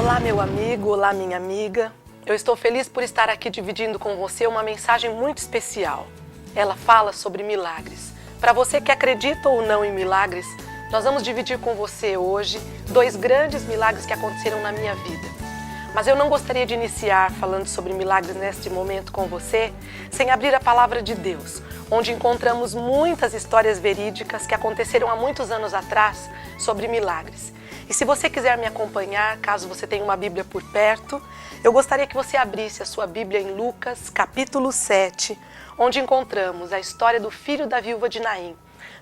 Olá, meu amigo, olá, minha amiga. Eu estou feliz por estar aqui dividindo com você uma mensagem muito especial. Ela fala sobre milagres. Para você que acredita ou não em milagres, nós vamos dividir com você hoje 2 grandes milagres que aconteceram na minha vida. Mas eu não gostaria de iniciar falando sobre milagres neste momento com você sem abrir a palavra de Deus, onde encontramos muitas histórias verídicas que aconteceram há muitos anos atrás sobre milagres. E se você quiser me acompanhar, caso você tenha uma Bíblia por perto, eu gostaria que você abrisse a sua Bíblia em Lucas, capítulo 7, onde encontramos a história do filho da viúva de Naim,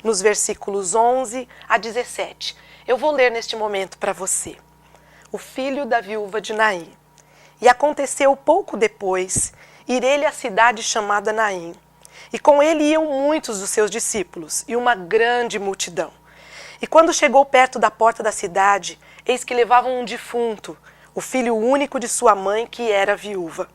nos versículos 11 a 17. Eu vou ler neste momento para você. O filho da viúva de Naim. E aconteceu pouco depois, ir ele à cidade chamada Naim, e com ele iam muitos dos seus discípulos, e uma grande multidão. E quando chegou perto da porta da cidade, eis que levavam um defunto, o filho único de sua mãe, que era viúva.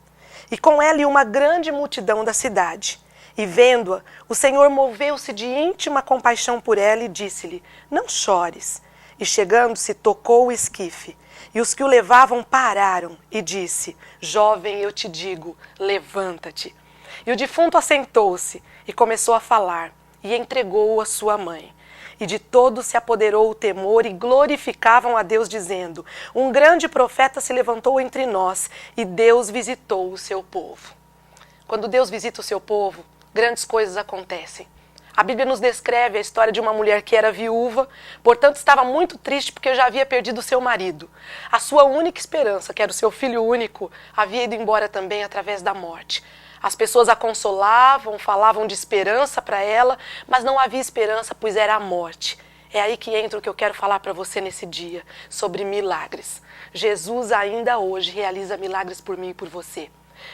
E com ela ia uma grande multidão da cidade. E vendo-a, o Senhor moveu-se de íntima compaixão por ela e disse-lhe: não chores. E chegando-se, tocou o esquife. E os que o levavam pararam e disse: jovem, eu te digo, levanta-te. E o defunto assentou-se e começou a falar, e entregou-o à sua mãe. E de todos se apoderou o temor e glorificavam a Deus, dizendo: um grande profeta se levantou entre nós e Deus visitou o seu povo. Quando Deus visita o seu povo, grandes coisas acontecem. A Bíblia nos descreve a história de uma mulher que era viúva, portanto estava muito triste porque já havia perdido seu marido. A sua única esperança, que era o seu filho único, havia ido embora também através da morte. As pessoas a consolavam, falavam de esperança para ela, mas não havia esperança, pois era a morte. É aí que entra o que eu quero falar para você nesse dia, sobre milagres. Jesus ainda hoje realiza milagres por mim e por você.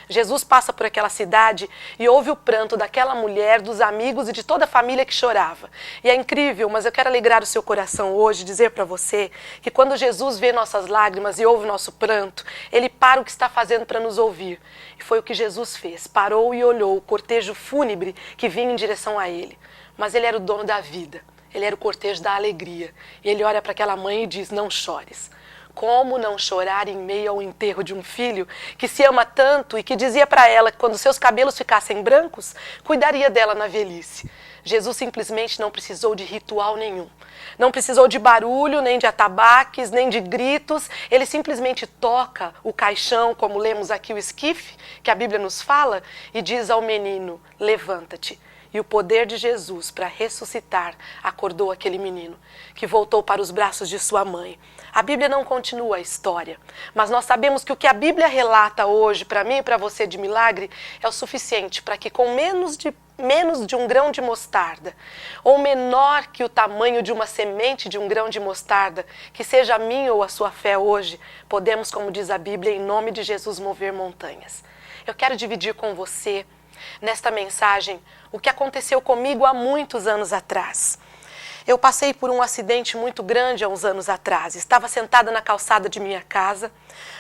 Jesus passa por aquela cidade e ouve o pranto daquela mulher, dos amigos e de toda a família que chorava. E é incrível, mas eu quero alegrar o seu coração hoje, dizer para você que quando Jesus vê nossas lágrimas e ouve o nosso pranto, Ele para o que está fazendo para nos ouvir. E foi o que Jesus fez, parou e olhou o cortejo fúnebre que vinha em direção a Ele. Mas Ele era o dono da vida, Ele era o cortejo da alegria. E Ele olha para aquela mãe e diz: não chores. Como não chorar em meio ao enterro de um filho que se ama tanto e que dizia para ela que quando seus cabelos ficassem brancos, cuidaria dela na velhice. Jesus simplesmente não precisou de ritual nenhum. Não precisou de barulho, nem de atabaques, nem de gritos. Ele simplesmente toca o caixão, como lemos aqui o esquife, que a Bíblia nos fala, e diz ao menino: levanta-te. E o poder de Jesus para ressuscitar acordou aquele menino, que voltou para os braços de sua mãe. A Bíblia não continua a história, mas nós sabemos que o que a Bíblia relata hoje, para mim e para você, de milagre, é o suficiente para que com menos de um grão de mostarda, ou menor que o tamanho de uma semente de um grão de mostarda, que seja a minha ou a sua fé hoje, podemos, como diz a Bíblia, em nome de Jesus, mover montanhas. Eu quero dividir com você, nesta mensagem, o que aconteceu comigo há muitos anos atrás. Eu passei por um acidente muito grande há uns anos atrás. Estava sentada na calçada de minha casa,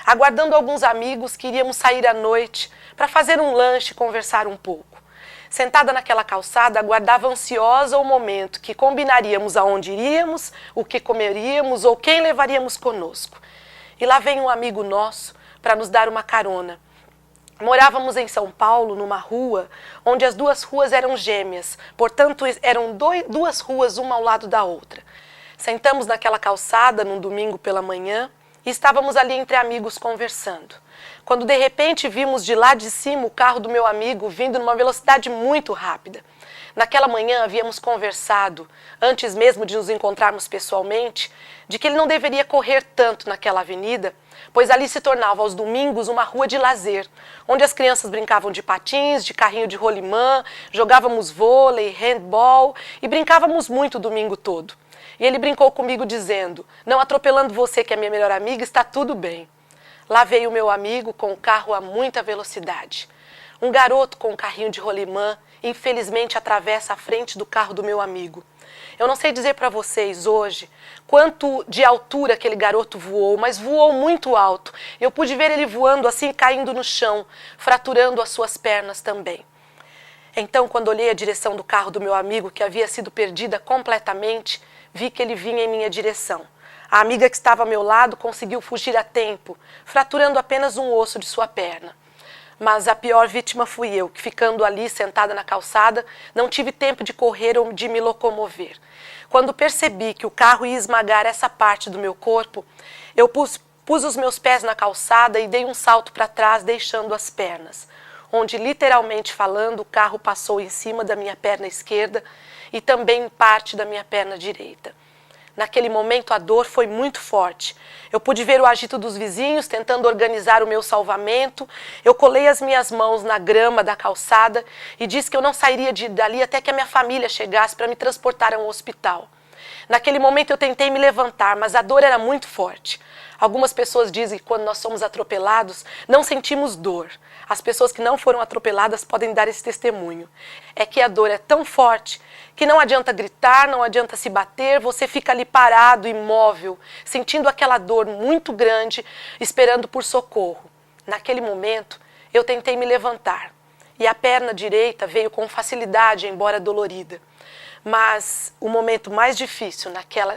aguardando alguns amigos que iríamos sair à noite para fazer um lanche e conversar um pouco. Sentada naquela calçada, aguardava ansiosa o momento que combinaríamos aonde iríamos, o que comeríamos ou quem levaríamos conosco. E lá vem um amigo nosso para nos dar uma carona. Morávamos em São Paulo, numa rua, onde as 2 ruas eram gêmeas, portanto eram 2 ruas uma ao lado da outra. Sentamos naquela calçada num domingo pela manhã e estávamos ali entre amigos conversando. Quando de repente vimos de lá de cima o carro do meu amigo vindo numa velocidade muito rápida. Naquela manhã havíamos conversado, antes mesmo de nos encontrarmos pessoalmente, de que ele não deveria correr tanto naquela avenida, pois ali se tornava aos domingos uma rua de lazer, onde as crianças brincavam de patins, de carrinho de rolimã, jogávamos vôlei, handball e brincávamos muito o domingo todo. E ele brincou comigo dizendo: não atropelando você, que é minha melhor amiga, está tudo bem. Lá veio o meu amigo com o carro a muita velocidade. Um garoto com um carrinho de rolimã, infelizmente, atravessa a frente do carro do meu amigo. Eu não sei dizer para vocês hoje quanto de altura aquele garoto voou, mas voou muito alto. Eu pude ver ele voando assim, caindo no chão, fraturando as suas pernas também. Então, quando olhei a direção do carro do meu amigo, que havia sido perdida completamente, vi que ele vinha em minha direção. A amiga que estava ao meu lado conseguiu fugir a tempo, fraturando apenas um osso de sua perna. Mas a pior vítima fui eu, que ficando ali sentada na calçada, não tive tempo de correr ou de me locomover. Quando percebi que o carro ia esmagar essa parte do meu corpo, eu pus os meus pés na calçada e dei um salto para trás, deixando as pernas, onde, literalmente falando, o carro passou em cima da minha perna esquerda e também em parte da minha perna direita. Naquele momento a dor foi muito forte. Eu pude ver o agito dos vizinhos tentando organizar o meu salvamento. Eu colei as minhas mãos na grama da calçada e disse que eu não sairia dali até que a minha família chegasse para me transportar a um hospital. Naquele momento eu tentei me levantar, mas a dor era muito forte. Algumas pessoas dizem que quando nós somos atropelados, não sentimos dor. As pessoas que não foram atropeladas podem dar esse testemunho. É que a dor é tão forte que não adianta gritar, não adianta se bater, você fica ali parado, imóvel, sentindo aquela dor muito grande, esperando por socorro. Naquele momento, eu tentei me levantar e a perna direita veio com facilidade, embora dolorida. Mas o momento mais difícil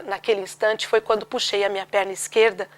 naquele instante foi quando puxei a minha perna esquerda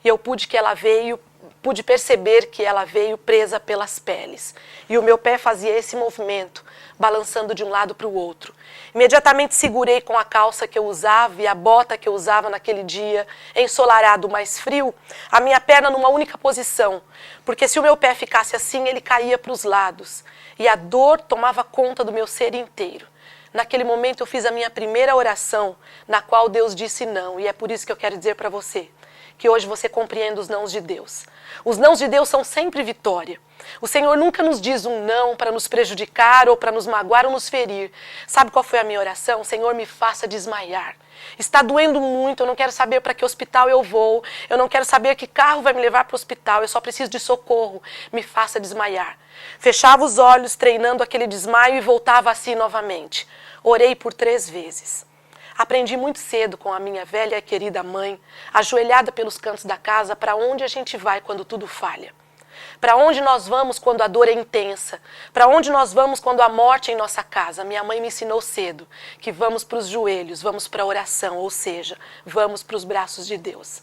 e eu pude perceber que ela veio presa pelas peles. E o meu pé fazia esse movimento, balançando de um lado para o outro. Imediatamente segurei com a calça que eu usava e a bota que eu usava naquele dia, ensolarado, mais frio, a minha perna numa única posição, porque se o meu pé ficasse assim, ele caía para os lados. E a dor tomava conta do meu ser inteiro. Naquele momento eu fiz a minha primeira oração, na qual Deus disse não, e é por isso que eu quero dizer para você, que hoje você compreenda os nãos de Deus. Os nãos de Deus são sempre vitória. O Senhor nunca nos diz um não para nos prejudicar ou para nos magoar ou nos ferir. Sabe qual foi a minha oração? Senhor, me faça desmaiar. Está doendo muito, eu não quero saber para que hospital eu vou, eu não quero saber que carro vai me levar para o hospital, eu só preciso de socorro, me faça desmaiar. Fechava os olhos, treinando aquele desmaio e voltava assim novamente. Orei por 3 vezes. Aprendi muito cedo com a minha velha e querida mãe, ajoelhada pelos cantos da casa, para onde a gente vai quando tudo falha. Para onde nós vamos quando a dor é intensa? Para onde nós vamos quando a morte é em nossa casa? Minha mãe me ensinou cedo que vamos para os joelhos, vamos para a oração, ou seja, vamos para os braços de Deus.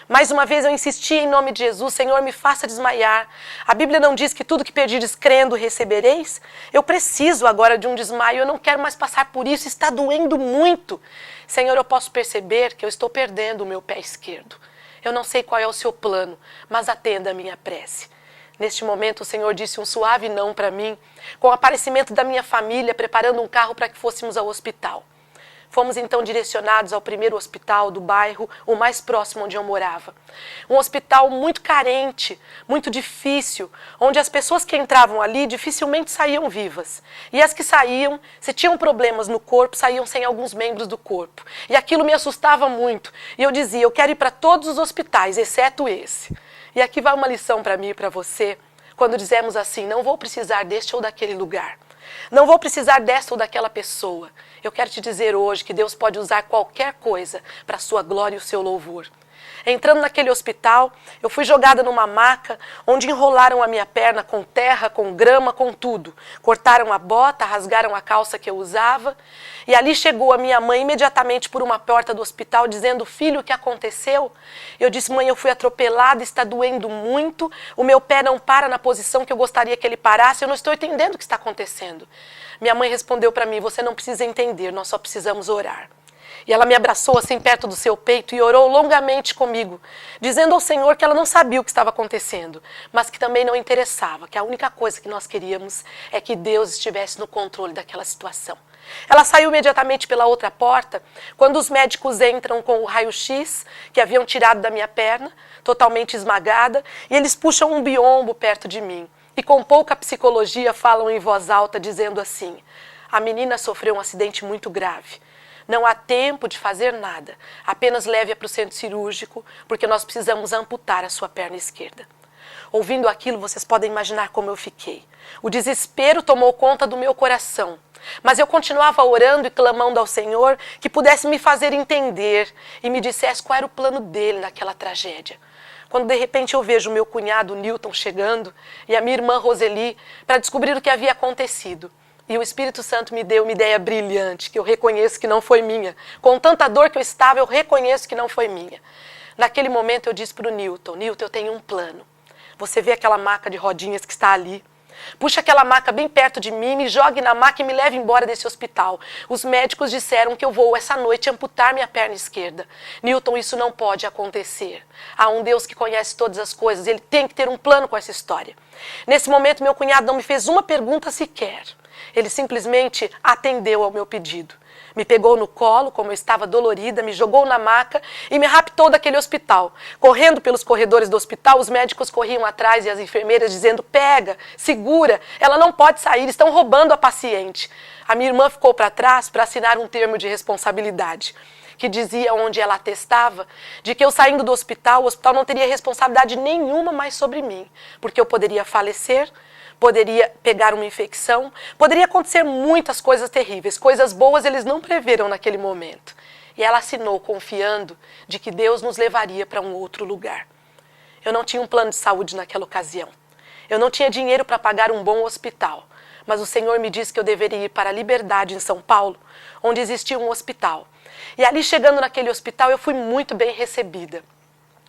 Mais uma vez eu insisti em nome de Jesus, Senhor, me faça desmaiar. A Bíblia não diz que tudo que pedires crendo recebereis? Eu preciso agora de um desmaio, eu não quero mais passar por isso, está doendo muito. Senhor, eu posso perceber que eu estou perdendo o meu pé esquerdo. Eu não sei qual é o seu plano, mas atenda a minha prece. Neste momento o Senhor disse um suave não para mim, com o aparecimento da minha família, preparando um carro para que fôssemos ao hospital. Fomos então direcionados ao primeiro hospital do bairro, o mais próximo onde eu morava. Um hospital muito carente, muito difícil, onde as pessoas que entravam ali dificilmente saíam vivas. E as que saíam, se tinham problemas no corpo, saíam sem alguns membros do corpo. E aquilo me assustava muito. E eu dizia, eu quero ir para todos os hospitais, exceto esse. E aqui vai uma lição para mim e para você, quando dizemos assim, não vou precisar deste ou daquele lugar. Não vou precisar dessa ou daquela pessoa. Eu quero te dizer hoje que Deus pode usar qualquer coisa para a sua glória e o seu louvor. Entrando naquele hospital, eu fui jogada numa maca, onde enrolaram a minha perna com terra, com grama, com tudo. Cortaram a bota, rasgaram a calça que eu usava. E ali chegou a minha mãe imediatamente por uma porta do hospital, dizendo, filho, o que aconteceu? Eu disse, mãe, eu fui atropelada, está doendo muito, o meu pé não para na posição que eu gostaria que ele parasse, eu não estou entendendo o que está acontecendo. Minha mãe respondeu para mim, você não precisa entender, nós só precisamos orar. E ela me abraçou assim perto do seu peito e orou longamente comigo, dizendo ao Senhor que ela não sabia o que estava acontecendo, mas que também não interessava, que a única coisa que nós queríamos é que Deus estivesse no controle daquela situação. Ela saiu imediatamente pela outra porta, quando os médicos entram com o raio-x que haviam tirado da minha perna, totalmente esmagada, e eles puxam um biombo perto de mim. E com pouca psicologia falam em voz alta, dizendo assim, a menina sofreu um acidente muito grave. Não há tempo de fazer nada, apenas leve-a para o centro cirúrgico, porque nós precisamos amputar a sua perna esquerda. Ouvindo aquilo, vocês podem imaginar como eu fiquei. O desespero tomou conta do meu coração, mas eu continuava orando e clamando ao Senhor que pudesse me fazer entender e me dissesse qual era o plano dele naquela tragédia. Quando de repente eu vejo o meu cunhado Newton chegando e a minha irmã Roseli para descobrir o que havia acontecido. E o Espírito Santo me deu uma ideia brilhante, que eu reconheço que não foi minha. Com tanta dor que eu estava, eu reconheço que não foi minha. Naquele momento eu disse para o Newton, Newton, eu tenho um plano. Você vê aquela maca de rodinhas que está ali? Puxa aquela maca bem perto de mim, me jogue na maca e me leve embora desse hospital. Os médicos disseram que eu vou essa noite amputar minha perna esquerda. Newton, isso não pode acontecer. Há um Deus que conhece todas as coisas, ele tem que ter um plano com essa história. Nesse momento, meu cunhado não me fez uma pergunta sequer. Ele simplesmente atendeu ao meu pedido. Me pegou no colo, como eu estava dolorida, me jogou na maca e me raptou daquele hospital. Correndo pelos corredores do hospital, os médicos corriam atrás e as enfermeiras dizendo, pega, segura, ela não pode sair, estão roubando a paciente. A minha irmã ficou para trás para assinar um termo de responsabilidade, que dizia onde ela atestava, de que eu saindo do hospital, o hospital não teria responsabilidade nenhuma mais sobre mim, porque eu poderia falecer, poderia pegar uma infecção, poderia acontecer muitas coisas terríveis, coisas boas eles não preveram naquele momento. E ela assinou confiando de que Deus nos levaria para um outro lugar. Eu não tinha um plano de saúde naquela ocasião. Eu não tinha dinheiro para pagar um bom hospital, mas o Senhor me disse que eu deveria ir para a Liberdade, em São Paulo, onde existia um hospital. E ali, chegando naquele hospital, eu fui muito bem recebida.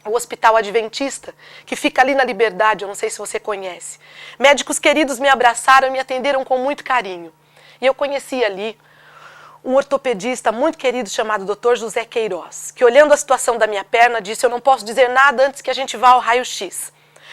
O Hospital Adventista, que fica ali na Liberdade, eu não sei se você conhece. Médicos queridos me abraçaram e me atenderam com muito carinho. E eu conheci ali um ortopedista muito querido chamado Dr. José Queiroz, que olhando a situação da minha perna disse, eu não posso dizer nada antes que a gente vá ao raio-x.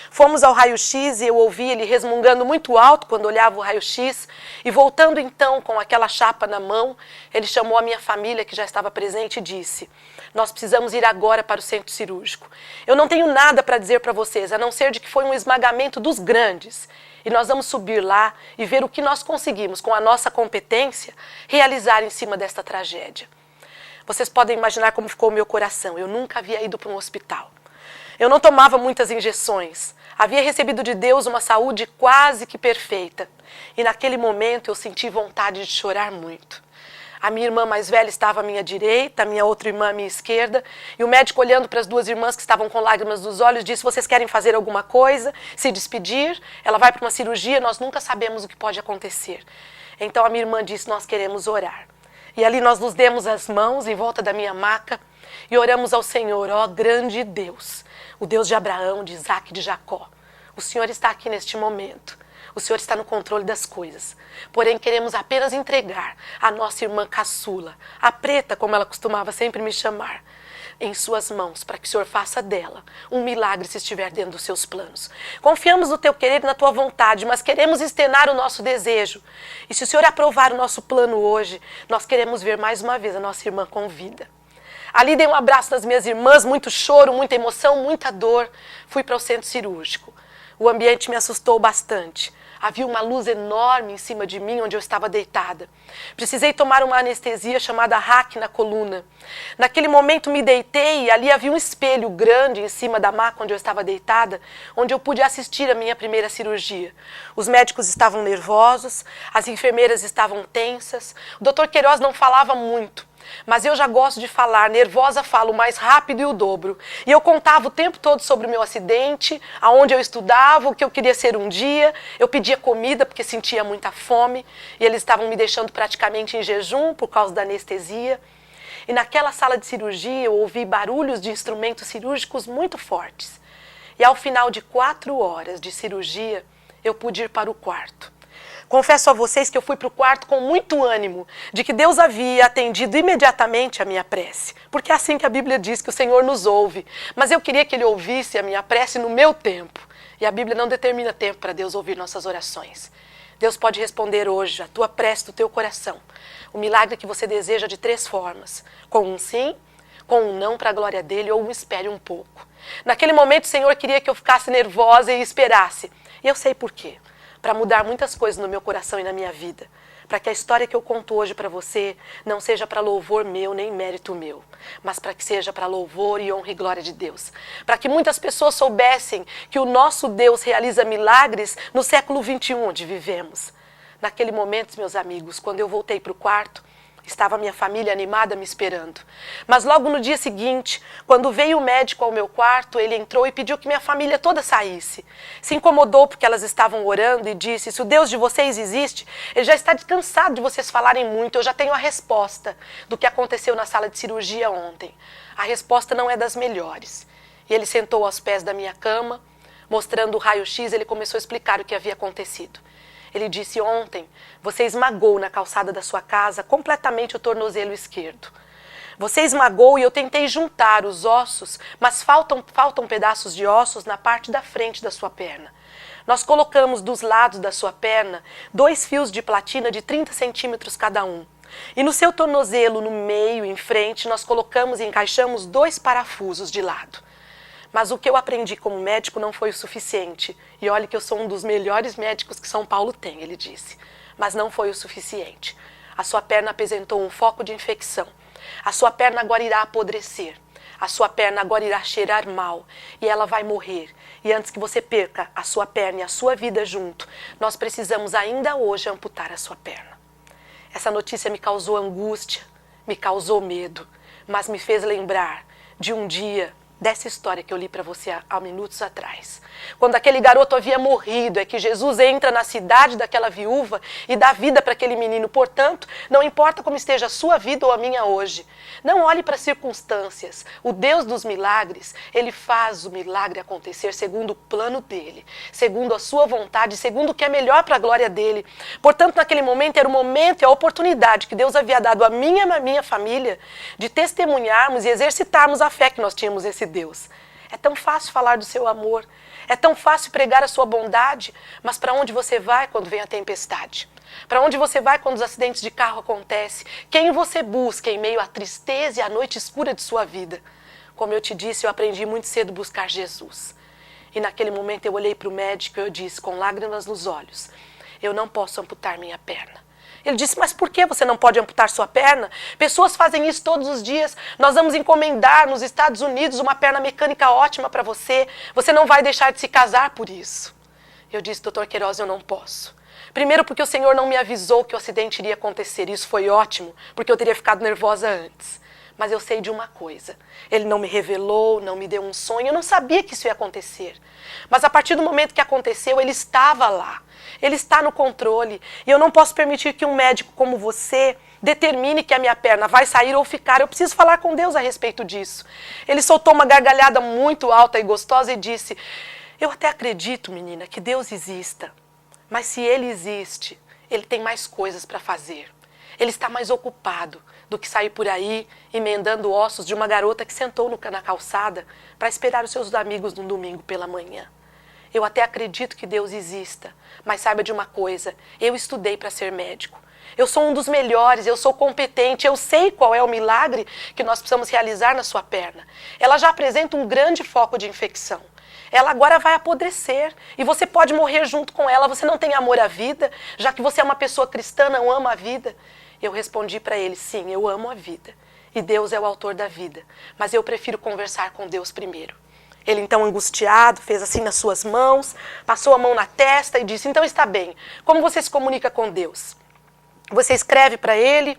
Fomos ao raio-x e eu ouvi ele resmungando muito alto quando olhava o raio-x. E voltando então com aquela chapa na mão, ele chamou a minha família que já estava presente e disse, nós precisamos ir agora para o centro cirúrgico. Eu não tenho nada para dizer para vocês, a não ser de que foi um esmagamento dos grandes. E nós vamos subir lá e ver o que nós conseguimos, com a nossa competência, realizar em cima desta tragédia. Vocês podem imaginar como ficou o meu coração. Eu nunca havia ido para um hospital. Eu não tomava muitas injeções. Havia recebido de Deus uma saúde quase que perfeita. E naquele momento eu senti vontade de chorar muito. A minha irmã mais velha estava à minha direita, a minha outra irmã à minha esquerda. E o médico, olhando para as duas irmãs que estavam com lágrimas nos olhos, disse, vocês querem fazer alguma coisa? Se despedir? Ela vai para uma cirurgia, nós nunca sabemos o que pode acontecer. Então a minha irmã disse, nós queremos orar. E ali nós nos demos as mãos em volta da minha maca e oramos ao Senhor, ó grande Deus, o Deus de Abraão, de Isaac e de Jacó. O Senhor está aqui neste momento. O Senhor está no controle das coisas. Porém, queremos apenas entregar a nossa irmã caçula, a preta, como ela costumava sempre me chamar, em suas mãos, para que o Senhor faça dela um milagre se estiver dentro dos seus planos. Confiamos no teu querer e na tua vontade, mas queremos externar o nosso desejo. E se o Senhor aprovar o nosso plano hoje, nós queremos ver mais uma vez a nossa irmã com vida. Ali dei um abraço nas minhas irmãs, muito choro, muita emoção, muita dor. Fui para o centro cirúrgico. O ambiente me assustou bastante. Havia uma luz enorme em cima de mim, onde eu estava deitada. Precisei tomar uma anestesia chamada RAC na coluna. Naquele momento me deitei e ali havia um espelho grande em cima da maca onde eu estava deitada, onde eu pude assistir a minha primeira cirurgia. Os médicos estavam nervosos, as enfermeiras estavam tensas. O Dr. Queiroz não falava muito. Mas eu já gosto de falar, nervosa falo mais rápido e o dobro. E eu contava o tempo todo sobre o meu acidente, aonde eu estudava, o que eu queria ser um dia. Eu pedia comida porque sentia muita fome. E eles estavam me deixando praticamente em jejum por causa da anestesia. E naquela sala de cirurgia eu ouvi barulhos de instrumentos cirúrgicos muito fortes. E ao final de 4 horas de cirurgia, eu pude ir para o quarto. Confesso a vocês que eu fui para o quarto com muito ânimo, de que Deus havia atendido imediatamente a minha prece. Porque é assim que a Bíblia diz que o Senhor nos ouve. Mas eu queria que Ele ouvisse a minha prece no meu tempo. E a Bíblia não determina tempo para Deus ouvir nossas orações. Deus pode responder hoje a tua prece do teu coração. O milagre que você deseja de 3 formas. Com um sim, com um não para a glória dEle ou um espere um pouco. Naquele momento o Senhor queria que eu ficasse nervosa e esperasse. E eu sei por quê. Para mudar muitas coisas no meu coração e na minha vida. Para que a história que eu conto hoje para você não seja para louvor meu nem mérito meu, mas para que seja para louvor e honra e glória de Deus. Para que muitas pessoas soubessem que o nosso Deus realiza milagres no século XXI onde vivemos. Naquele momento, meus amigos, quando eu voltei para o quarto, Estava minha família animada me esperando. Mas logo no dia seguinte, quando veio o médico ao meu quarto, ele entrou e pediu que minha família toda saísse. Se incomodou porque elas estavam orando e disse: se o Deus de vocês existe, ele já está cansado de vocês falarem muito, eu já tenho a resposta do que aconteceu na sala de cirurgia ontem. A resposta não é das melhores. E ele sentou aos pés da minha cama, mostrando o raio-x, ele começou a explicar o que havia acontecido. Ele disse: ontem você esmagou na calçada da sua casa completamente o tornozelo esquerdo. Você esmagou e eu tentei juntar os ossos, mas faltam pedaços de ossos na parte da frente da sua perna. Nós colocamos dos lados da sua perna 2 fios de platina de 30 centímetros cada um. E no seu tornozelo, no meio, em frente, nós colocamos e encaixamos 2 parafusos de lado. Mas o que eu aprendi como médico não foi o suficiente. E olhe que eu sou um dos melhores médicos que São Paulo tem, ele disse. Mas não foi o suficiente. A sua perna apresentou um foco de infecção. A sua perna agora irá apodrecer. A sua perna agora irá cheirar mal. E ela vai morrer. E antes que você perca a sua perna e a sua vida junto, nós precisamos ainda hoje amputar a sua perna. Essa notícia me causou angústia, me causou medo, mas me fez lembrar de um dia, dessa história que eu li para você há minutos atrás. Quando aquele garoto havia morrido, é que Jesus entra na cidade daquela viúva e dá vida para aquele menino. Portanto, não importa como esteja a sua vida ou a minha hoje. Não olhe para as circunstâncias. O Deus dos milagres, ele faz o milagre acontecer segundo o plano dele, segundo a sua vontade, segundo o que é melhor para a glória dele. Portanto, naquele momento era o momento e a oportunidade que Deus havia dado à minha família de testemunharmos e exercitarmos a fé que nós tínhamos nesse Deus. É tão fácil falar do seu amor, é tão fácil pregar a sua bondade, mas para onde você vai quando vem a tempestade? Para onde você vai quando os acidentes de carro acontecem? Quem você busca em meio à tristeza e à noite escura de sua vida? Como eu te disse, eu aprendi muito cedo a buscar Jesus. E naquele momento eu olhei para o médico e eu disse, com lágrimas nos olhos: eu não posso amputar minha perna. Ele disse: mas por que você não pode amputar sua perna? Pessoas fazem isso todos os dias. Nós vamos encomendar nos Estados Unidos uma perna mecânica ótima para você. Você não vai deixar de se casar por isso. Eu disse: doutor Queiroz, eu não posso. Primeiro porque o Senhor não me avisou que o acidente iria acontecer. Isso foi ótimo, porque eu teria ficado nervosa antes. Mas eu sei de uma coisa. Ele não me revelou, não me deu um sonho. Eu não sabia que isso ia acontecer. Mas a partir do momento que aconteceu, ele estava lá. Ele está no controle. E eu não posso permitir que um médico como você determine que a minha perna vai sair ou ficar. Eu preciso falar com Deus a respeito disso. Ele soltou uma gargalhada muito alta e gostosa e disse: eu até acredito, menina, que Deus exista. Mas se Ele existe, Ele tem mais coisas para fazer. Ele está mais ocupado do que sair por aí emendando ossos de uma garota que sentou na calçada para esperar os seus amigos no domingo pela manhã. Eu até acredito que Deus exista, mas saiba de uma coisa: eu estudei para ser médico. Eu sou um dos melhores, eu sou competente, eu sei qual é o milagre que nós precisamos realizar na sua perna. Ela já apresenta um grande foco de infecção. Ela agora vai apodrecer e você pode morrer junto com ela. Você não tem amor à vida, já que você é uma pessoa cristã, não ama a vida. Eu respondi para ele: sim, eu amo a vida. E Deus é o autor da vida, mas eu prefiro conversar com Deus primeiro. Ele então, angustiado, fez assim nas suas mãos, passou a mão na testa e disse: então está bem, como você se comunica com Deus? Você escreve para Ele,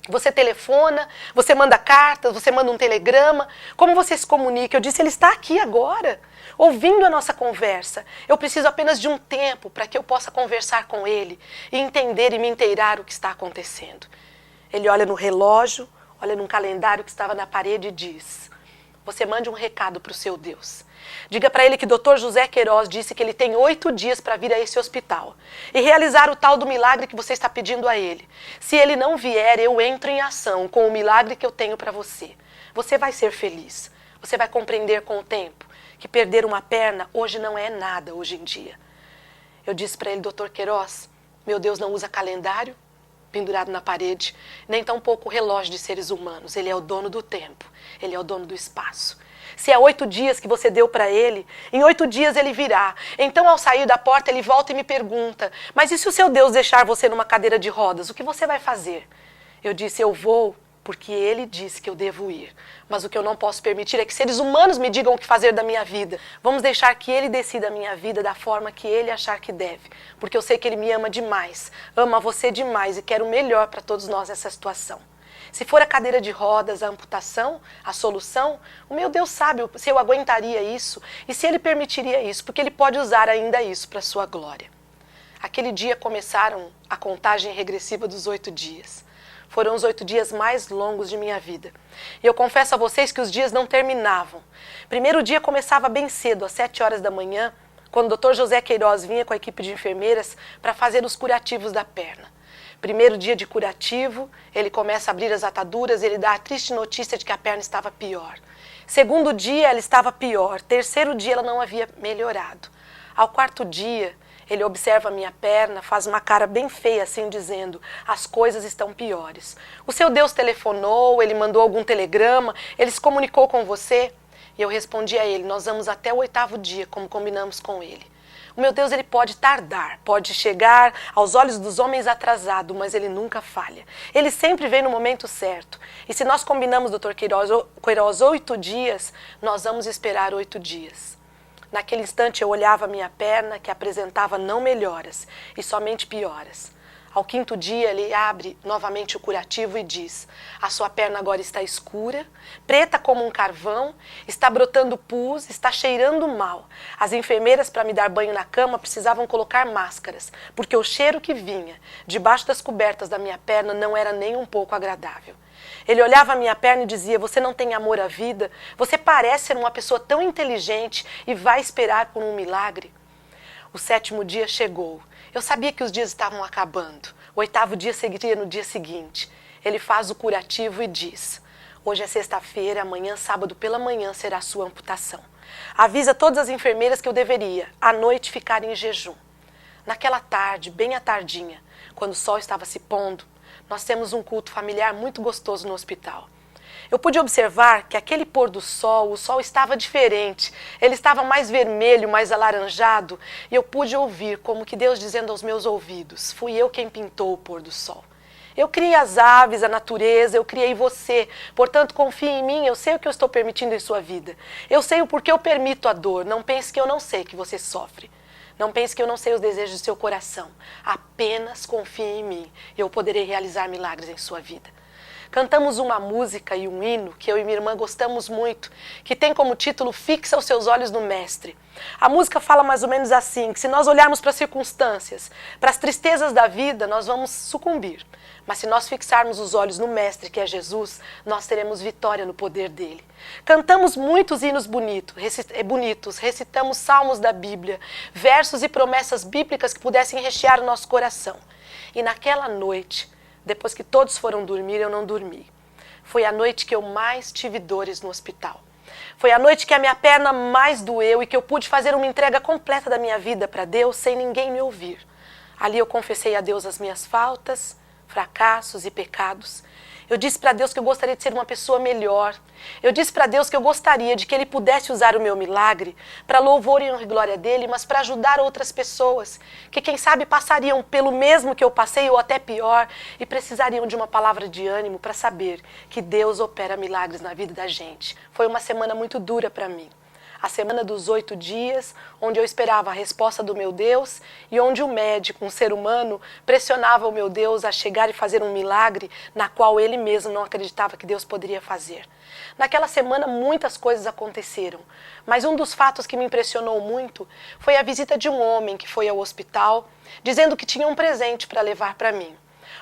você telefona, você manda cartas, você manda um telegrama, como você se comunica? Eu disse: Ele está aqui agora, ouvindo a nossa conversa. Eu preciso apenas de um tempo para que eu possa conversar com Ele e entender e me inteirar o que está acontecendo. Ele olha no relógio, olha num calendário que estava na parede e diz: você mande um recado para o seu Deus. Diga para ele que o Dr. José Queiroz disse que ele tem 8 dias para vir a esse hospital e realizar o tal do milagre que você está pedindo a ele. Se ele não vier, eu entro em ação com o milagre que eu tenho para você. Você vai ser feliz. Você vai compreender com o tempo que perder uma perna hoje não é nada hoje em dia. Eu disse para ele: Dr. Queiroz, meu Deus não usa calendário pendurado na parede, nem tampouco o relógio de seres humanos. Ele é o dono do tempo, ele é o dono do espaço. Se é 8 dias que você deu para ele, em 8 dias ele virá. Então, ao sair da porta, ele volta e me pergunta: mas e se o seu Deus deixar você numa cadeira de rodas, o que você vai fazer? Eu disse: eu vou porque Ele disse que eu devo ir. Mas o que eu não posso permitir é que seres humanos me digam o que fazer da minha vida. Vamos deixar que Ele decida a minha vida da forma que Ele achar que deve, porque eu sei que Ele me ama demais, ama você demais e quer o melhor para todos nós nessa situação. Se for a cadeira de rodas, a amputação, a solução, o meu Deus sabe se eu aguentaria isso e se Ele permitiria isso, porque Ele pode usar ainda isso para a sua glória. Aquele dia começaram a contagem regressiva dos 8 dias. Foram os 8 dias mais longos de minha vida. E eu confesso a vocês que os dias não terminavam. Primeiro dia começava bem cedo, às 7 horas da manhã, quando o Dr. José Queiroz vinha com a equipe de enfermeiras para fazer os curativos da perna. Primeiro dia de curativo, ele começa a abrir as ataduras, ele dá a triste notícia de que a perna estava pior. Segundo dia, ela estava pior. Terceiro dia, ela não havia melhorado. Ao quarto dia, ele observa a minha perna, faz uma cara bem feia assim, dizendo, as coisas estão piores. O seu Deus telefonou, ele mandou algum telegrama, ele se comunicou com você? E eu respondi a ele, nós vamos até o 8º dia, como combinamos com ele. O meu Deus, ele pode tardar, pode chegar aos olhos dos homens atrasado, mas ele nunca falha. Ele sempre vem no momento certo. E se nós combinamos, Dr. Queiroz, 8 dias, nós vamos esperar 8 dias. Naquele instante eu olhava a minha perna, que apresentava não melhoras, e somente pioras. Ao 5º dia ele abre novamente o curativo e diz, a sua perna agora está escura, preta como um carvão, está brotando pus, está cheirando mal. As enfermeiras para me dar banho na cama precisavam colocar máscaras, porque o cheiro que vinha debaixo das cobertas da minha perna não era nem um pouco agradável. Ele olhava a minha perna e dizia, você não tem amor à vida? Você parece ser uma pessoa tão inteligente e vai esperar por um milagre? O 7º dia chegou. Eu sabia que os dias estavam acabando. O 8º dia seguiria no dia seguinte. Ele faz o curativo e diz, hoje é sexta-feira, amanhã, sábado pela manhã, será a sua amputação. Avisa todas as enfermeiras que eu deveria, à noite, ficar em jejum. Naquela tarde, bem à tardinha, quando o sol estava se pondo, nós temos um culto familiar muito gostoso no hospital. Eu pude observar que aquele pôr do sol, o sol estava diferente. Ele estava mais vermelho, mais alaranjado. E eu pude ouvir como que Deus dizendo aos meus ouvidos, fui eu quem pintou o pôr do sol. Eu criei as aves, a natureza, eu criei você. Portanto, confie em mim, eu sei o que eu estou permitindo em sua vida. Eu sei o porquê eu permito a dor. Não pense que eu não sei que você sofre. Não pense que eu não sei os desejos do seu coração. Apenas confie em mim e eu poderei realizar milagres em sua vida. Cantamos uma música e um hino que eu e minha irmã gostamos muito, que tem como título Fixa os seus olhos no Mestre. A música fala mais ou menos assim, que se nós olharmos para as circunstâncias, para as tristezas da vida, nós vamos sucumbir. Mas se nós fixarmos os olhos no Mestre, que é Jesus, nós teremos vitória no poder dele. Cantamos muitos hinos bonitos, recitamos salmos da Bíblia, versos e promessas bíblicas que pudessem rechear o nosso coração. E naquela noite, depois que todos foram dormir, eu não dormi. Foi a noite que eu mais tive dores no hospital. Foi a noite que a minha perna mais doeu e que eu pude fazer uma entrega completa da minha vida para Deus sem ninguém me ouvir. Ali eu confessei a Deus as minhas faltas, fracassos e pecados. Eu disse para Deus que eu gostaria de ser uma pessoa melhor. Eu disse para Deus que eu gostaria de que Ele pudesse usar o meu milagre para louvor e honra e glória dEle, mas para ajudar outras pessoas, que quem sabe passariam pelo mesmo que eu passei ou até pior e precisariam de uma palavra de ânimo para saber que Deus opera milagres na vida da gente. Foi uma semana muito dura para mim. A semana dos 8 dias, onde eu esperava a resposta do meu Deus e onde o médico, um ser humano, pressionava o meu Deus a chegar e fazer um milagre na qual ele mesmo não acreditava que Deus poderia fazer. Naquela semana muitas coisas aconteceram, mas um dos fatos que me impressionou muito foi a visita de um homem que foi ao hospital, dizendo que tinha um presente para levar para mim.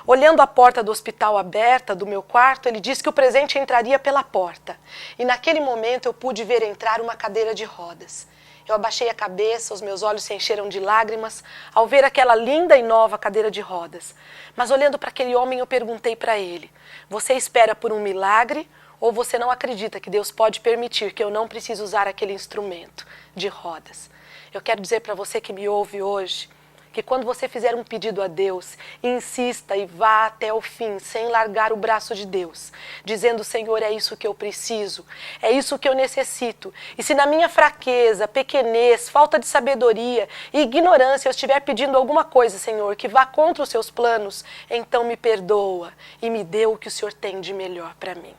Olhando a porta do hospital aberta do meu quarto, ele disse que o presente entraria pela porta. E naquele momento eu pude ver entrar uma cadeira de rodas. Eu abaixei a cabeça, os meus olhos se encheram de lágrimas ao ver aquela linda e nova cadeira de rodas. Mas olhando para aquele homem eu perguntei para ele, você espera por um milagre ou você não acredita que Deus pode permitir que eu não precise usar aquele instrumento de rodas? Eu quero dizer para você que me ouve hoje, que quando você fizer um pedido a Deus, insista e vá até o fim, sem largar o braço de Deus, dizendo: Senhor, é isso que eu preciso, é isso que eu necessito. E se na minha fraqueza, pequenez, falta de sabedoria e ignorância eu estiver pedindo alguma coisa, Senhor, que vá contra os seus planos, então me perdoa e me dê o que o Senhor tem de melhor para mim.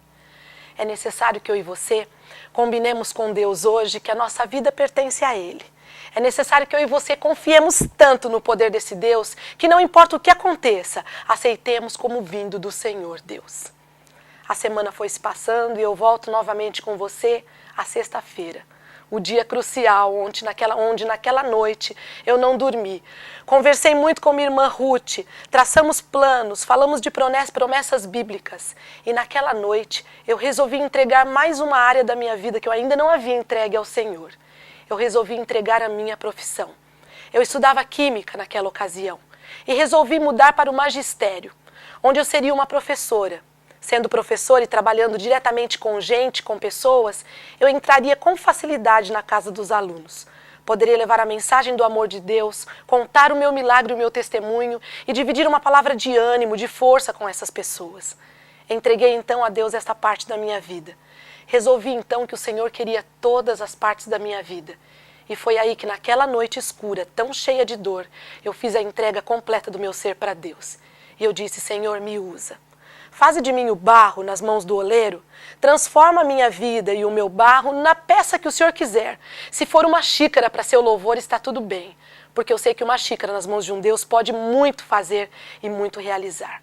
É necessário que eu e você combinemos com Deus hoje que a nossa vida pertence a Ele. É necessário que eu e você confiemos tanto no poder desse Deus que não importa o que aconteça, aceitemos como vindo do Senhor Deus. A semana foi se passando e eu volto novamente com você à sexta-feira. O dia crucial, onde naquela noite eu não dormi. Conversei muito com minha irmã Ruth, traçamos planos, falamos de promessas bíblicas. E naquela noite eu resolvi entregar mais uma área da minha vida que eu ainda não havia entregue ao Senhor. Eu resolvi entregar a minha profissão. Eu estudava química naquela ocasião e resolvi mudar para o magistério, onde eu seria uma professora. Sendo professora e trabalhando diretamente com gente, com pessoas, eu entraria com facilidade na casa dos alunos. Poderia levar a mensagem do amor de Deus, contar o meu milagre, o meu testemunho e dividir uma palavra de ânimo, de força com essas pessoas. Entreguei então a Deus esta parte da minha vida. Resolvi então que o Senhor queria todas as partes da minha vida. E foi aí que naquela noite escura, tão cheia de dor, eu fiz a entrega completa do meu ser para Deus. E eu disse: Senhor, me usa. Faze de mim o barro nas mãos do oleiro, transforma a minha vida e o meu barro na peça que o Senhor quiser. Se for uma xícara para seu louvor, está tudo bem, porque eu sei que uma xícara nas mãos de um Deus pode muito fazer e muito realizar.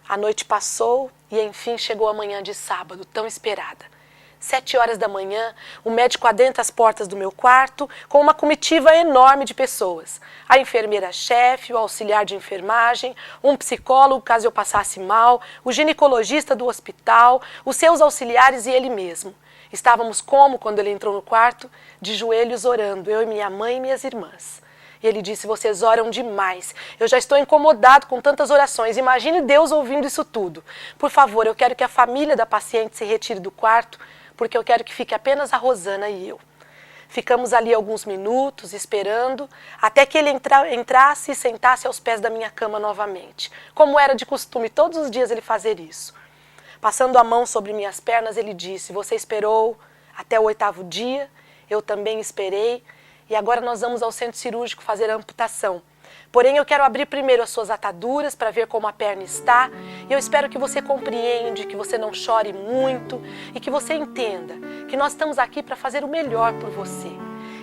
A noite passou e enfim chegou a manhã de sábado, tão esperada. 7 horas da manhã, o médico adentra as portas do meu quarto com uma comitiva enorme de pessoas. A enfermeira-chefe, o auxiliar de enfermagem, um psicólogo caso eu passasse mal, o ginecologista do hospital, os seus auxiliares e ele mesmo. Estávamos como, quando ele entrou no quarto, de joelhos orando, eu e minha mãe e minhas irmãs. E ele disse: vocês oram demais, eu já estou incomodado com tantas orações, imagine Deus ouvindo isso tudo. Por favor, eu quero que a família da paciente se retire do quarto, porque eu quero que fique apenas a Rosana e eu. Ficamos ali alguns minutos, esperando, até que ele entrasse e sentasse aos pés da minha cama novamente. Como era de costume, todos os dias ele fazer isso. Passando a mão sobre minhas pernas, ele disse: você esperou até o 8º dia, eu também esperei, e agora nós vamos ao centro cirúrgico fazer a amputação. Porém, eu quero abrir primeiro as suas ataduras para ver como a perna está. E eu espero que você compreenda, que você não chore muito e que você entenda que nós estamos aqui para fazer o melhor por você.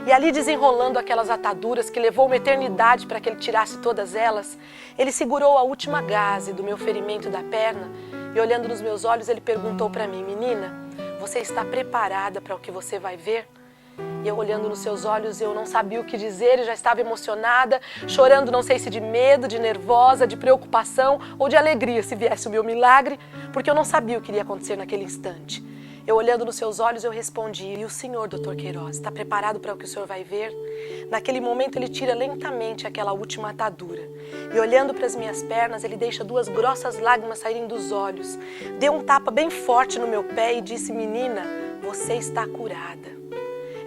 E ali desenrolando aquelas ataduras que levou uma eternidade para que ele tirasse todas elas, ele segurou a última gaze do meu ferimento da perna e olhando nos meus olhos ele perguntou para mim: menina, você está preparada para o que você vai ver? E eu olhando nos seus olhos, eu não sabia o que dizer, eu já estava emocionada, chorando, não sei se de medo, de nervosa, de preocupação ou de alegria se viesse o meu milagre, porque eu não sabia o que iria acontecer naquele instante. Eu olhando nos seus olhos, eu respondi: e o senhor, Dr. Queiroz, está preparado para o que o senhor vai ver? Naquele momento ele tira lentamente aquela última atadura. E olhando para as minhas pernas, ele deixa 2 grossas lágrimas saírem dos olhos. Deu um tapa bem forte no meu pé e disse: menina, você está curada.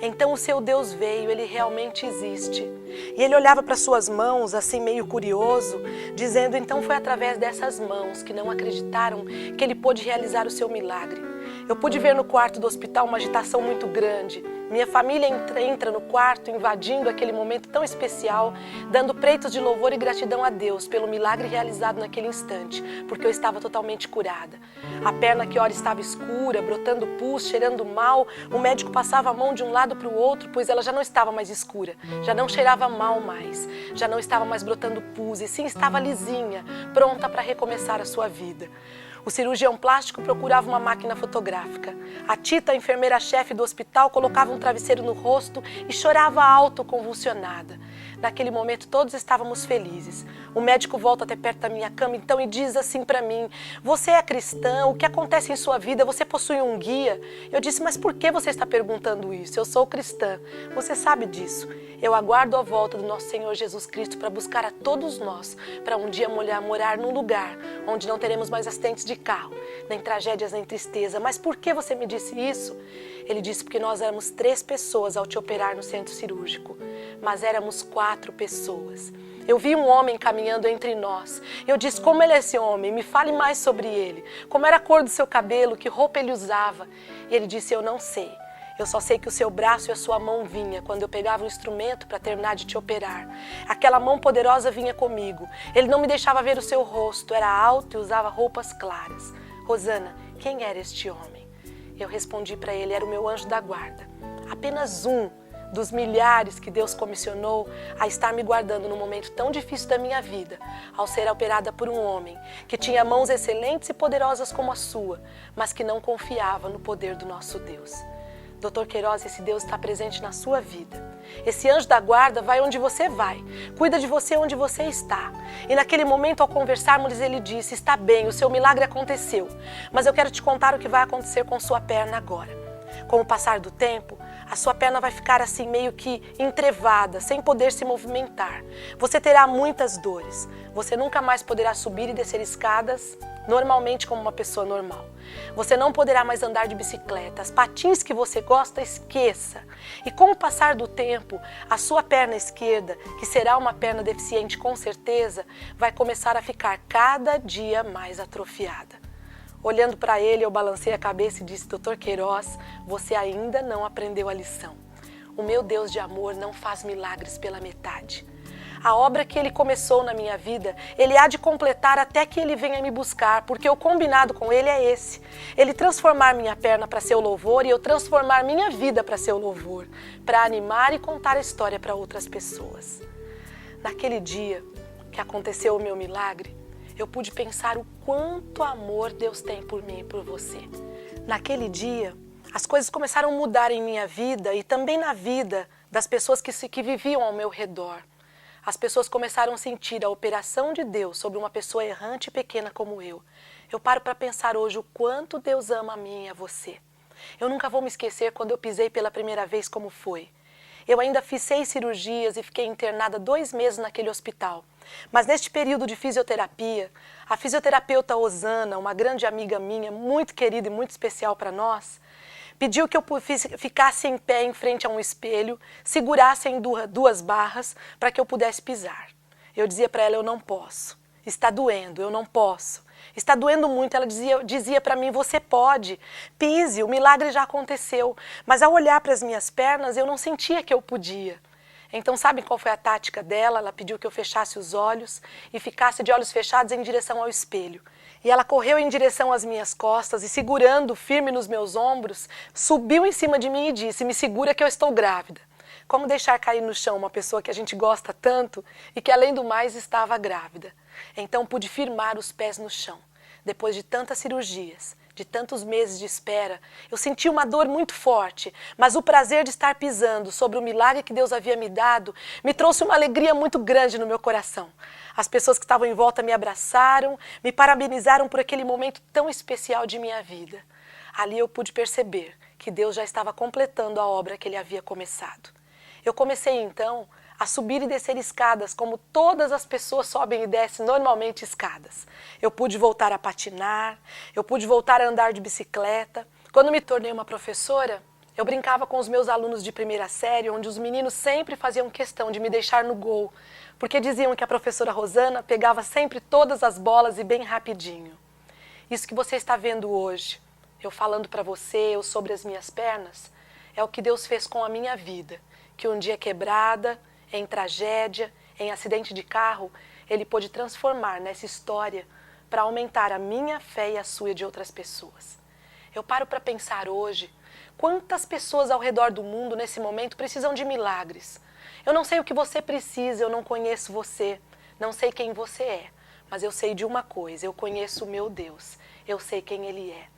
Então o seu Deus veio, ele realmente existe. E ele olhava para suas mãos, assim meio curioso, dizendo: então foi através dessas mãos que não acreditaram que ele pôde realizar o seu milagre. Eu pude ver no quarto do hospital uma agitação muito grande. Minha família entra no quarto, invadindo aquele momento tão especial, dando preitos de louvor e gratidão a Deus pelo milagre realizado naquele instante, porque eu estava totalmente curada. A perna que ora estava escura, brotando pus, cheirando mal, o médico passava a mão de um lado para o outro, pois ela já não estava mais escura, já não cheirava mal mais, já não estava mais brotando pus, e sim estava lisinha, pronta para recomeçar a sua vida. O cirurgião plástico procurava uma máquina fotográfica. A Tita, a enfermeira-chefe do hospital, colocava um travesseiro no rosto e chorava alto, convulsionada. Naquele momento todos estávamos felizes. O médico volta até perto da minha cama então e diz assim para mim: você é cristã? O que acontece em sua vida? Você possui um guia? Eu disse: mas por que você está perguntando isso? Eu sou cristã. Você sabe disso. Eu aguardo a volta do nosso Senhor Jesus Cristo para buscar a todos nós, para um dia morar num lugar onde não teremos mais acidentes de carro, nem tragédias, nem tristeza. Mas por que você me disse isso? Ele disse porque nós éramos 3 pessoas ao te operar no centro cirúrgico, mas éramos 4 pessoas. Eu vi um homem caminhando entre nós. Eu disse, como ele é esse homem? Me fale mais sobre ele. Como era a cor do seu cabelo? Que roupa ele usava? E ele disse, eu não sei. Eu só sei que o seu braço e a sua mão vinha quando eu pegava o instrumento para terminar de te operar. Aquela mão poderosa vinha comigo. Ele não me deixava ver o seu rosto. Era alto e usava roupas claras. Rosana, quem era este homem? Eu respondi para ele, era o meu anjo da guarda. Apenas um dos milhares que Deus comissionou a estar me guardando num momento tão difícil da minha vida, ao ser operada por um homem que tinha mãos excelentes e poderosas como a sua, mas que não confiava no poder do nosso Deus. Dr. Queiroz, esse Deus está presente na sua vida. Esse anjo da guarda vai onde você vai, cuida de você onde você está. E naquele momento, ao conversarmos, ele disse, está bem, o seu milagre aconteceu, mas eu quero te contar o que vai acontecer com sua perna agora. Com o passar do tempo, a sua perna vai ficar assim meio que entrevada, sem poder se movimentar. Você terá muitas dores. Você nunca mais poderá subir e descer escadas normalmente como uma pessoa normal. Você não poderá mais andar de bicicleta. As patins que você gosta, esqueça. E com o passar do tempo, a sua perna esquerda, que será uma perna deficiente com certeza, vai começar a ficar cada dia mais atrofiada. Olhando para ele, eu balancei a cabeça e disse, Dr. Queiroz, você ainda não aprendeu a lição. O meu Deus de amor não faz milagres pela metade. A obra que ele começou na minha vida, ele há de completar até que ele venha me buscar, porque o combinado com ele é esse. Ele transformar minha perna para seu louvor e eu transformar minha vida para seu louvor, para animar e contar a história para outras pessoas. Naquele dia que aconteceu o meu milagre, eu pude pensar o quanto amor Deus tem por mim e por você. Naquele dia, as coisas começaram a mudar em minha vida e também na vida das pessoas que viviam ao meu redor. As pessoas começaram a sentir a operação de Deus sobre uma pessoa errante e pequena como eu. Eu paro para pensar hoje o quanto Deus ama a mim e a você. Eu nunca vou me esquecer quando eu pisei pela primeira vez como foi. Eu ainda fiz 6 cirurgias e fiquei internada 2 meses naquele hospital. Mas neste período de fisioterapia, a fisioterapeuta Osana, uma grande amiga minha, muito querida e muito especial para nós, pediu que eu ficasse em pé em frente a um espelho, segurasse em 2 barras para que eu pudesse pisar. Eu dizia para ela, eu não posso. Está doendo, eu não posso. Está doendo muito. Ela dizia para mim, você pode, pise, o milagre já aconteceu. Mas ao olhar para as minhas pernas, eu não sentia que eu podia. Então, sabe qual foi a tática dela? Ela pediu que eu fechasse os olhos e ficasse de olhos fechados em direção ao espelho. E ela correu em direção às minhas costas e, segurando firme nos meus ombros, subiu em cima de mim e disse, me segura que eu estou grávida. Como deixar cair no chão uma pessoa que a gente gosta tanto e que, além do mais, estava grávida? Então pude firmar os pés no chão. Depois de tantas cirurgias, de tantos meses de espera, eu senti uma dor muito forte, mas o prazer de estar pisando sobre o milagre que Deus havia me dado me trouxe uma alegria muito grande no meu coração. As pessoas que estavam em volta me abraçaram, me parabenizaram por aquele momento tão especial de minha vida. Ali eu pude perceber que Deus já estava completando a obra que Ele havia começado. Eu comecei então a subir e descer escadas, como todas as pessoas sobem e descem normalmente escadas. Eu pude voltar a patinar, eu pude voltar a andar de bicicleta. Quando me tornei uma professora, eu brincava com os meus alunos de primeira série, onde os meninos sempre faziam questão de me deixar no gol, porque diziam que a professora Rosana pegava sempre todas as bolas e bem rapidinho. Isso que você está vendo hoje, eu falando para você, eu sobre as minhas pernas, é o que Deus fez com a minha vida, que um dia quebrada, em tragédia, em acidente de carro, Ele pôde transformar nessa história para aumentar a minha fé e a sua e de outras pessoas. Eu paro para pensar hoje, quantas pessoas ao redor do mundo nesse momento precisam de milagres. Eu não sei o que você precisa, eu não conheço você, não sei quem você é, mas eu sei de uma coisa, eu conheço o meu Deus, eu sei quem Ele é.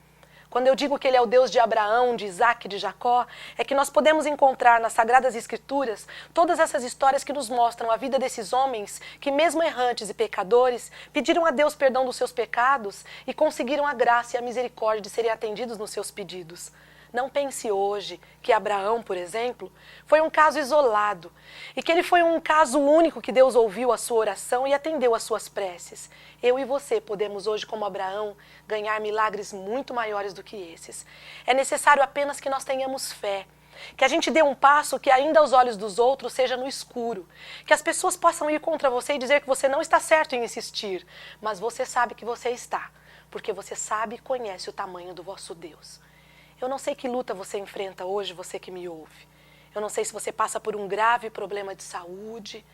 Quando eu digo que Ele é o Deus de Abraão, de Isaac e de Jacó, é que nós podemos encontrar nas Sagradas Escrituras todas essas histórias que nos mostram a vida desses homens que, mesmo errantes e pecadores, pediram a Deus perdão dos seus pecados e conseguiram a graça e a misericórdia de serem atendidos nos seus pedidos. Não pense hoje que Abraão, por exemplo, foi um caso isolado e que ele foi um caso único que Deus ouviu a sua oração e atendeu às suas preces. Eu e você podemos hoje, como Abraão, ganhar milagres muito maiores do que esses. É necessário apenas que nós tenhamos fé, que a gente dê um passo que ainda aos olhos dos outros seja no escuro, que as pessoas possam ir contra você e dizer que você não está certo em insistir, mas você sabe que você está, porque você sabe e conhece o tamanho do vosso Deus. Eu não sei que luta você enfrenta hoje, você que me ouve. Eu não sei se você passa por um grave problema de saúde.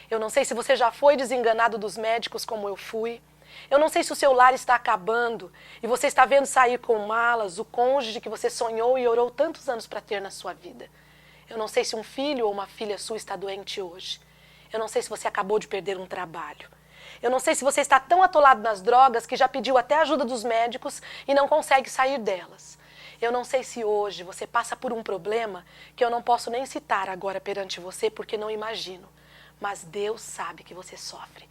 Eu não sei se você já foi desenganado dos médicos como eu fui. Eu não sei se o seu lar está acabando e você está vendo sair com malas o cônjuge que você sonhou e orou tantos anos para ter na sua vida. Eu não sei se um filho ou uma filha sua está doente hoje. Eu não sei se você acabou de perder um trabalho. Eu não sei se você está tão atolado nas drogas que já pediu até a ajuda dos médicos e não consegue sair delas. Eu não sei se hoje você passa por um problema que eu não posso nem citar agora perante você porque não imagino. Mas Deus sabe que você sofre.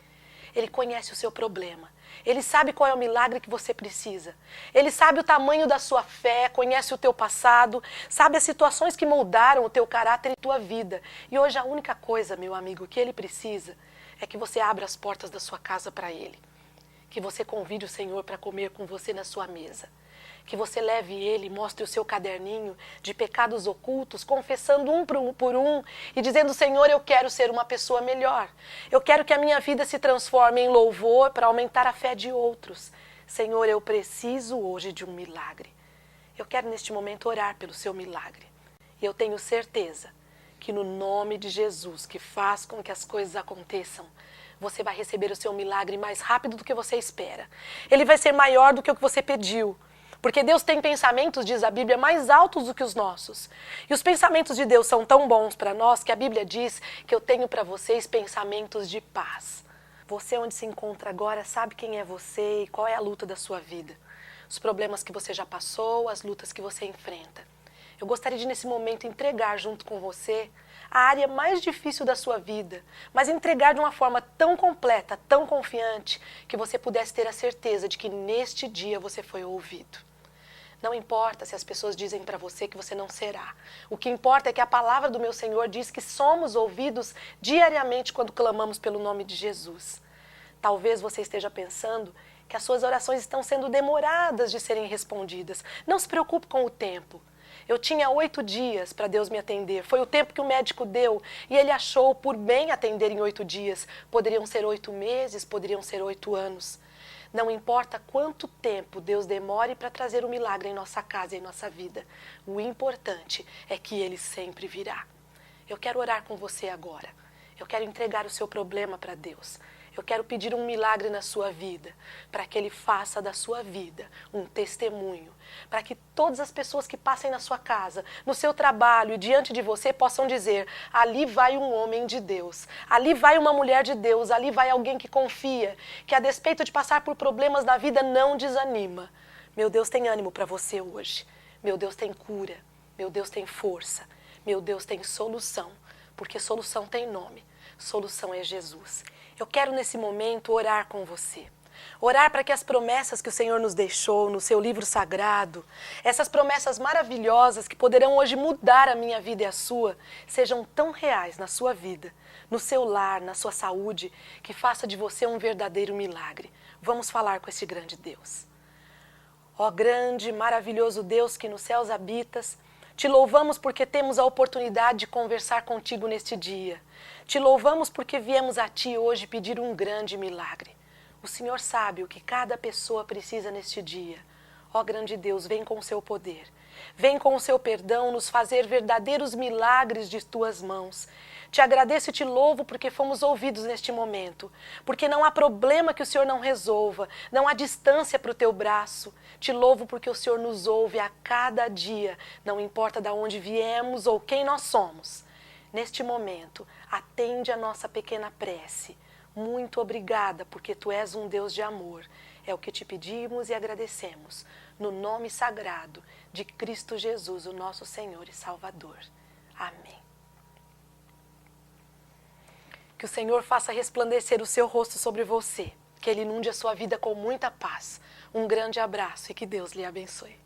Ele conhece o seu problema. Ele sabe qual é o milagre que você precisa. Ele sabe o tamanho da sua fé, conhece o teu passado, sabe as situações que moldaram o teu caráter e tua vida. E hoje a única coisa, meu amigo, que ele precisa é que você abra as portas da sua casa para ele. Que você convide o Senhor para comer com você na sua mesa. Que você leve ele, mostre o seu caderninho de pecados ocultos, confessando um por um e dizendo, Senhor, eu quero ser uma pessoa melhor. Eu quero que a minha vida se transforme em louvor para aumentar a fé de outros. Senhor, eu preciso hoje de um milagre. Eu quero neste momento orar pelo seu milagre. E eu tenho certeza que no nome de Jesus, que faz com que as coisas aconteçam, você vai receber o seu milagre mais rápido do que você espera. Ele vai ser maior do que o que você pediu. Porque Deus tem pensamentos, diz a Bíblia, mais altos do que os nossos. E os pensamentos de Deus são tão bons para nós que a Bíblia diz que eu tenho para vocês pensamentos de paz. Você onde se encontra agora sabe quem é você e qual é a luta da sua vida. Os problemas que você já passou, as lutas que você enfrenta. Eu gostaria de nesse momento entregar junto com você a área mais difícil da sua vida, mas entregar de uma forma tão completa, tão confiante, que você pudesse ter a certeza de que neste dia você foi ouvido. Não importa se as pessoas dizem para você que você não será. O que importa é que a palavra do meu Senhor diz que somos ouvidos diariamente quando clamamos pelo nome de Jesus. Talvez você esteja pensando que as suas orações estão sendo demoradas de serem respondidas. Não se preocupe com o tempo. Eu tinha 8 dias para Deus me atender. Foi o tempo que o médico deu e ele achou por bem atender em 8 dias. Poderiam ser 8 meses, poderiam ser 8 anos. Não importa quanto tempo Deus demore para trazer o milagre em nossa casa e em nossa vida. O importante é que Ele sempre virá. Eu quero orar com você agora. Eu quero entregar o seu problema para Deus. Eu quero pedir um milagre na sua vida, para que Ele faça da sua vida um testemunho, para que todas as pessoas que passem na sua casa, no seu trabalho e diante de você possam dizer, ali vai um homem de Deus, ali vai uma mulher de Deus, ali vai alguém que confia, que a despeito de passar por problemas na vida não desanima. Meu Deus tem ânimo para você hoje, meu Deus tem cura, meu Deus tem força, meu Deus tem solução, porque solução tem nome, solução é Jesus. Eu quero nesse momento orar com você. Orar para que as promessas que o Senhor nos deixou no seu livro sagrado, essas promessas maravilhosas que poderão hoje mudar a minha vida e a sua, sejam tão reais na sua vida, no seu lar, na sua saúde, que faça de você um verdadeiro milagre. Vamos falar com esse grande Deus. Ó grande, maravilhoso Deus que nos céus habitas, te louvamos porque temos a oportunidade de conversar contigo neste dia. Te louvamos porque viemos a ti hoje pedir um grande milagre. O Senhor sabe o que cada pessoa precisa neste dia. Ó grande Deus, vem com o seu poder. Vem com o seu perdão nos fazer verdadeiros milagres de tuas mãos. Te agradeço e te louvo porque fomos ouvidos neste momento. Porque não há problema que o Senhor não resolva. Não há distância para o teu braço. Te louvo porque o Senhor nos ouve a cada dia. Não importa de onde viemos ou quem nós somos. Neste momento, atende a nossa pequena prece. Muito obrigada porque tu és um Deus de amor. É o que te pedimos e agradecemos. No nome sagrado de Cristo Jesus, o nosso Senhor e Salvador. Amém. Que o Senhor faça resplandecer o seu rosto sobre você. Que Ele inunde a sua vida com muita paz. Um grande abraço e que Deus lhe abençoe.